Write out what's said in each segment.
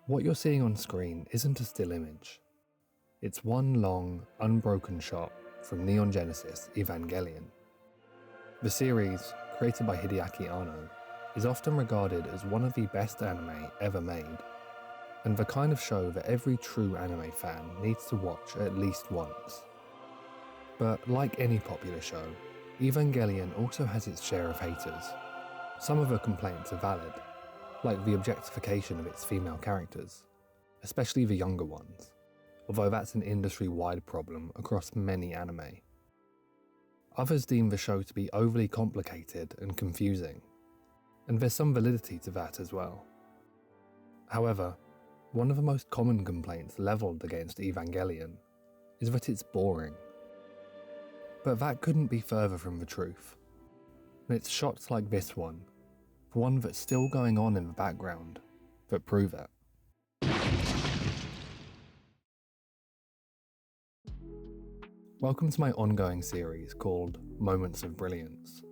What you're seeing on screen isn't a still image. It's one long, unbroken shot from Neon Genesis Evangelion. The series, created by Hideaki Anno, is often regarded as one of the best anime ever made, and the kind of show that every true anime fan needs to watch at least once. But like any popular show, Evangelion also has its share of haters. Some of the complaints are valid, like the objectification of its female characters, especially the younger ones, although that's an industry-wide problem across many anime. Others deem the show to be overly complicated and confusing, and there's some validity to that as well. However, one of the most common complaints levelled against Evangelion is that it's boring. But that couldn't be further from the truth. And it's shots like this one, the one that's still going on in the background, that prove it. Welcome to my ongoing series called Moments of Brilliance.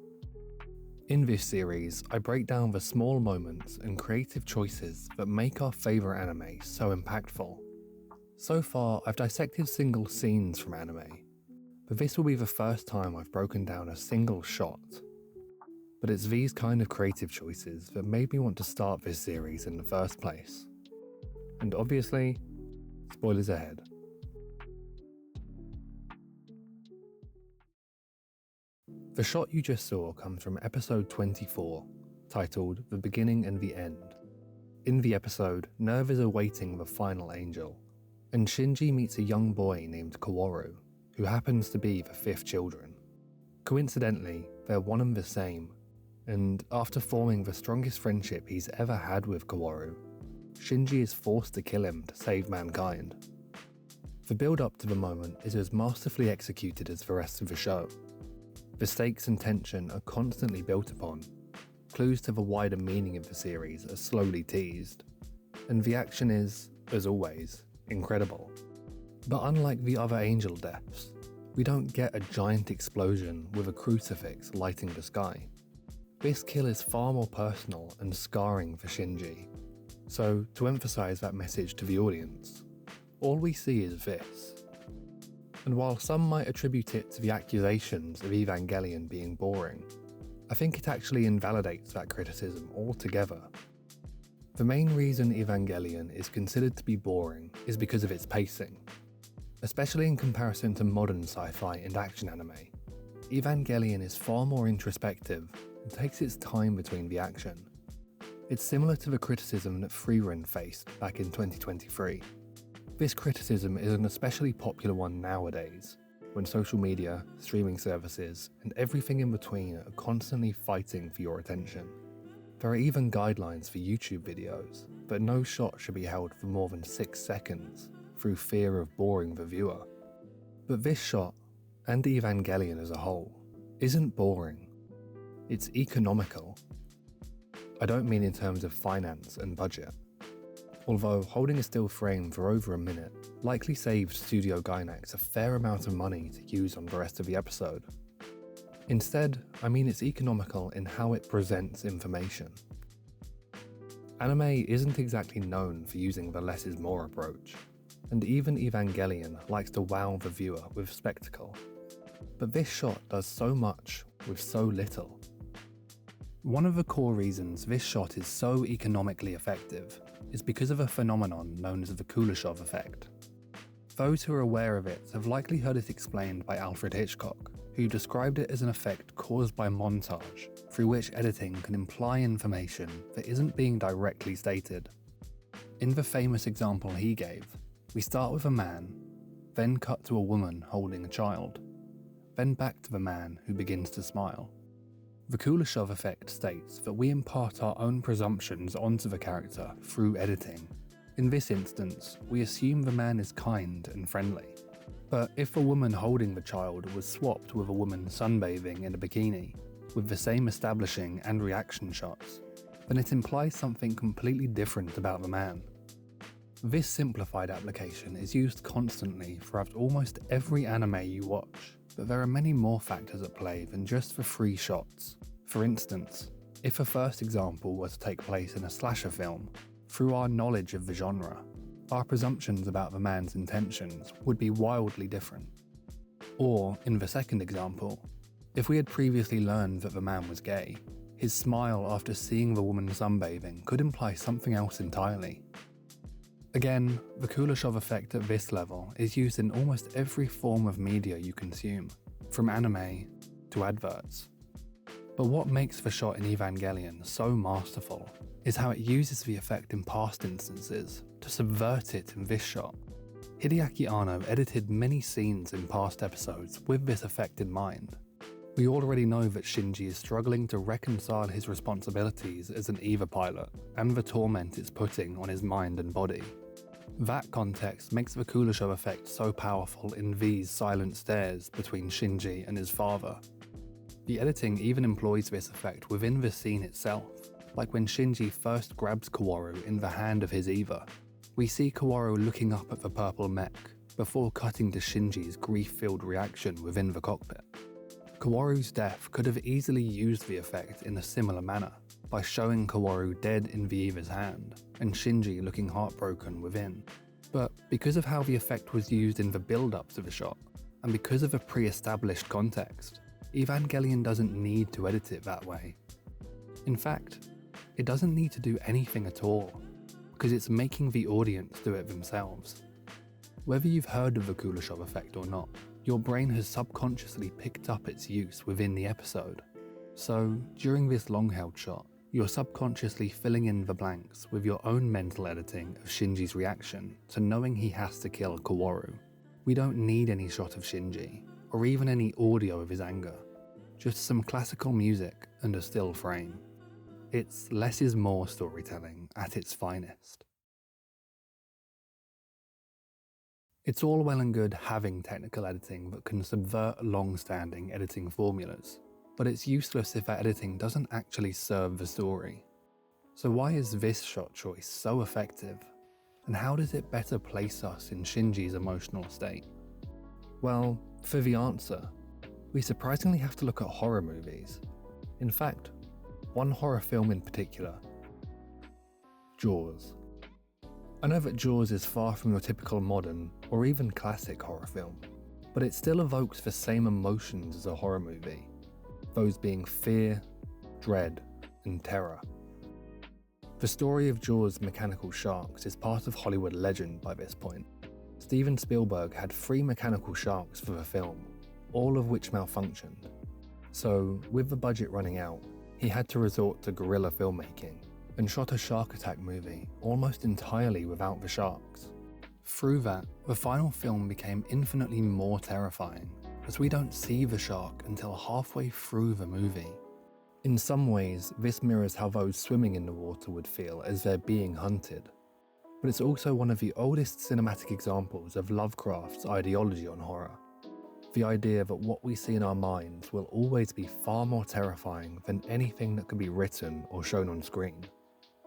In this series, I break down the small moments and creative choices that make our favourite anime so impactful. So far, I've dissected single scenes from anime, but this will be the first time I've broken down a single shot. But it's these kind of creative choices that made me want to start this series in the first place. And obviously, spoilers ahead. The shot you just saw comes from episode 24, titled The Beginning and the End. In the episode, Nerve is awaiting the final angel, and Shinji meets a young boy named Kaworu, who happens to be the fifth children. Coincidentally, they're one and the same, and after forming the strongest friendship he's ever had with Kaworu, Shinji is forced to kill him to save mankind. The build-up to the moment is as masterfully executed as the rest of the show. The stakes and tension are constantly built upon, clues to the wider meaning of the series are slowly teased, and the action is, as always, incredible. But unlike the other angel deaths, we don't get a giant explosion with a crucifix lighting the sky. This kill is far more personal and scarring for Shinji. So, to emphasize that message to the audience, all we see is this. And while some might attribute it to the accusations of Evangelion being boring, I think it actually invalidates that criticism altogether. The main reason Evangelion is considered to be boring is because of its pacing. Especially in comparison to modern sci-fi and action anime, Evangelion is far more introspective and takes its time between the action. It's similar to the criticism that Freerun faced back in 2023. This criticism is an especially popular one nowadays, when social media, streaming services, and everything in between are constantly fighting for your attention. There are even guidelines for YouTube videos, but no shot should be held for more than 6 seconds, through fear of boring the viewer. But this shot, and Evangelion as a whole, isn't boring. It's economical. I don't mean in terms of finance and budget. Although holding a still frame for over a minute likely saved Studio Gainax a fair amount of money to use on the rest of the episode. Instead, I mean it's economical in how it presents information. Anime isn't exactly known for using the less is more approach, and even Evangelion likes to wow the viewer with spectacle. But this shot does so much with so little. One of the core reasons this shot is so economically effective is because of a phenomenon known as the Kuleshov effect. Those who are aware of it have likely heard it explained by Alfred Hitchcock, who described it as an effect caused by montage, through which editing can imply information that isn't being directly stated. In the famous example he gave, we start with a man, then cut to a woman holding a child, then back to the man who begins to smile. The Kuleshov effect states that we impart our own presumptions onto the character through editing. In this instance, we assume the man is kind and friendly. But if a woman holding the child was swapped with a woman sunbathing in a bikini, with the same establishing and reaction shots, then it implies something completely different about the man. This simplified application is used constantly throughout almost every anime you watch, but there are many more factors at play than just the 3 shots. For instance, if a first example were to take place in a slasher film, through our knowledge of the genre, our presumptions about the man's intentions would be wildly different. Or, in the second example, if we had previously learned that the man was gay, his smile after seeing the woman sunbathing could imply something else entirely. Again, the Kuleshov effect at this level is used in almost every form of media you consume, from anime to adverts. But what makes the shot in Evangelion so masterful is how it uses the effect in past instances to subvert it in this shot. Hideaki Anno edited many scenes in past episodes with this effect in mind. We already know that Shinji is struggling to reconcile his responsibilities as an EVA pilot and the torment it's putting on his mind and body. That context makes the Kuleshov effect so powerful in these silent stares between Shinji and his father. The editing even employs this effect within the scene itself, like when Shinji first grabs Kaworu in the hand of his EVA. We see Kaworu looking up at the purple mech, before cutting to Shinji's grief-filled reaction within the cockpit. Kaworu's death could have easily used the effect in a similar manner, by showing Kaworu dead in the EVA's hand, and Shinji looking heartbroken within. But because of how the effect was used in the build-up to the shot, and because of a pre-established context, Evangelion doesn't need to edit it that way. In fact, it doesn't need to do anything at all, because it's making the audience do it themselves. Whether you've heard of the Kuleshov effect or not, your brain has subconsciously picked up its use within the episode. So, during this long-held shot, you're subconsciously filling in the blanks with your own mental editing of Shinji's reaction to knowing he has to kill Kaworu. We don't need any shot of Shinji, or even any audio of his anger, just some classical music and a still frame. It's less is more storytelling at its finest. It's all well and good having technical editing that can subvert long-standing editing formulas, but it's useless if that editing doesn't actually serve the story. So why is this shot choice so effective? And how does it better place us in Shinji's emotional state? Well, for the answer, we surprisingly have to look at horror movies. In fact, one horror film in particular, Jaws. I know that Jaws is far from your typical modern, or even classic horror film, but it still evokes the same emotions as a horror movie, those being fear, dread, and terror. The story of Jaws' mechanical sharks is part of Hollywood legend by this point. Steven Spielberg had 3 mechanical sharks for the film, all of which malfunctioned. So, with the budget running out, he had to resort to guerrilla filmmaking, and shot a shark attack movie almost entirely without the sharks. Through that, the final film became infinitely more terrifying, as we don't see the shark until halfway through the movie. In some ways, this mirrors how those swimming in the water would feel as they're being hunted. But it's also one of the oldest cinematic examples of Lovecraft's ideology on horror. The idea that what we see in our minds will always be far more terrifying than anything that can be written or shown on screen.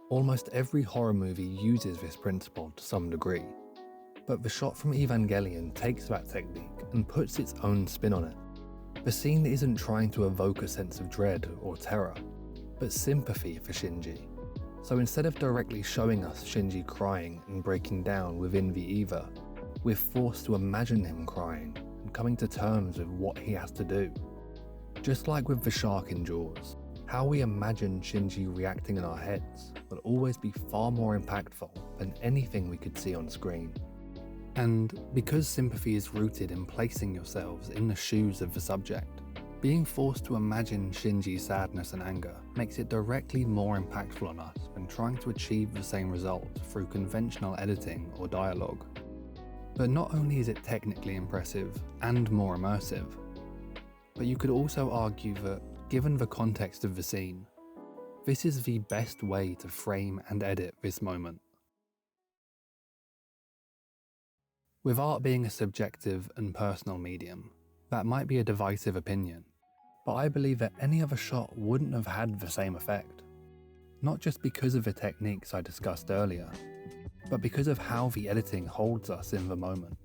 Almost every horror movie uses this principle to some degree, but the shot from Evangelion takes that technique and puts its own spin on it. The scene isn't trying to evoke a sense of dread or terror, but sympathy for Shinji. So instead of directly showing us Shinji crying and breaking down within the EVA, we're forced to imagine him crying and coming to terms with what he has to do. Just like with the shark in Jaws, how we imagine Shinji reacting in our heads will always be far more impactful than anything we could see on screen. And because sympathy is rooted in placing yourselves in the shoes of the subject, being forced to imagine Shinji's sadness and anger makes it directly more impactful on us than trying to achieve the same result through conventional editing or dialogue. But not only is it technically impressive and more immersive, but you could also argue that, given the context of the scene, this is the best way to frame and edit this moment. With art being a subjective and personal medium, that might be a divisive opinion, but I believe that any other shot wouldn't have had the same effect. Not just because of the techniques I discussed earlier, but because of how the editing holds us in the moment.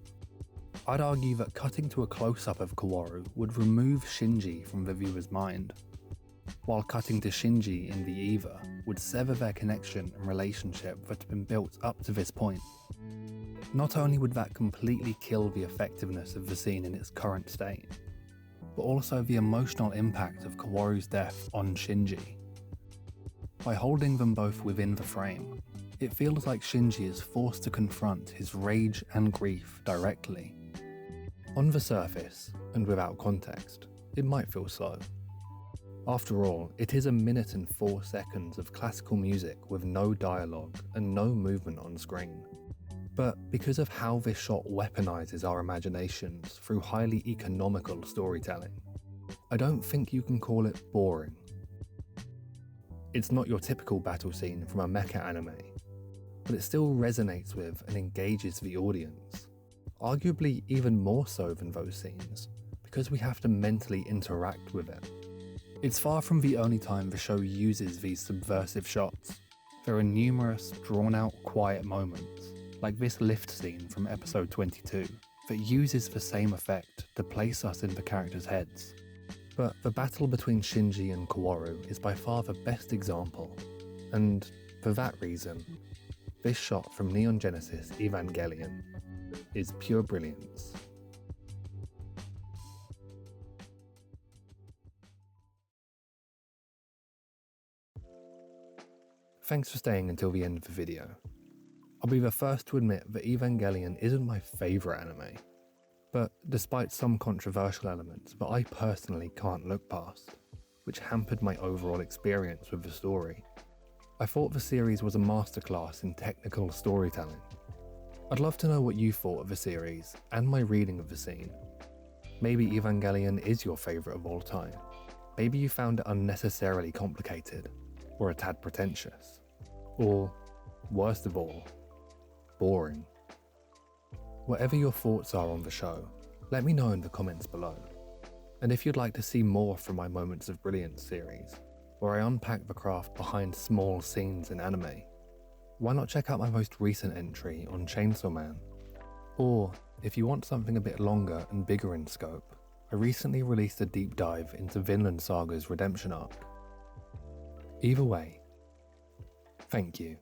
I'd argue that cutting to a close-up of Kaworu would remove Shinji from the viewer's mind, while cutting to Shinji in the EVA would sever their connection and relationship that had been built up to this point. Not only would that completely kill the effectiveness of the scene in its current state, but also the emotional impact of Kaworu's death on Shinji. By holding them both within the frame, it feels like Shinji is forced to confront his rage and grief directly. On the surface, and without context, it might feel slow. After all, it is 1 minute and 4 seconds of classical music with no dialogue and no movement on screen. But because of how this shot weaponizes our imaginations through highly economical storytelling, I don't think you can call it boring. It's not your typical battle scene from a mecha anime, but it still resonates with and engages the audience, arguably even more so than those scenes, because we have to mentally interact with it. It's far from the only time the show uses these subversive shots. There are numerous drawn-out quiet moments, like this lift scene from episode 22, that uses the same effect to place us in the characters' heads. But the battle between Shinji and Kaworu is by far the best example, and for that reason, this shot from Neon Genesis Evangelion is pure brilliance. Thanks for staying until the end of the video. I'll be the first to admit that Evangelion isn't my favourite anime, but despite some controversial elements that I personally can't look past, which hampered my overall experience with the story, I thought the series was a masterclass in technical storytelling. I'd love to know what you thought of the series and my reading of the scene. Maybe Evangelion is your favourite of all time. Maybe you found it unnecessarily complicated, or a tad pretentious. Or, worst of all, boring. Whatever your thoughts are on the show, let me know in the comments below. And if you'd like to see more from my Moments of Brilliance series, where I unpack the craft behind small scenes in anime, why not check out my most recent entry on Chainsaw Man? Or, if you want something a bit longer and bigger in scope, I recently released a deep dive into Vinland Saga's redemption arc. Either way, thank you.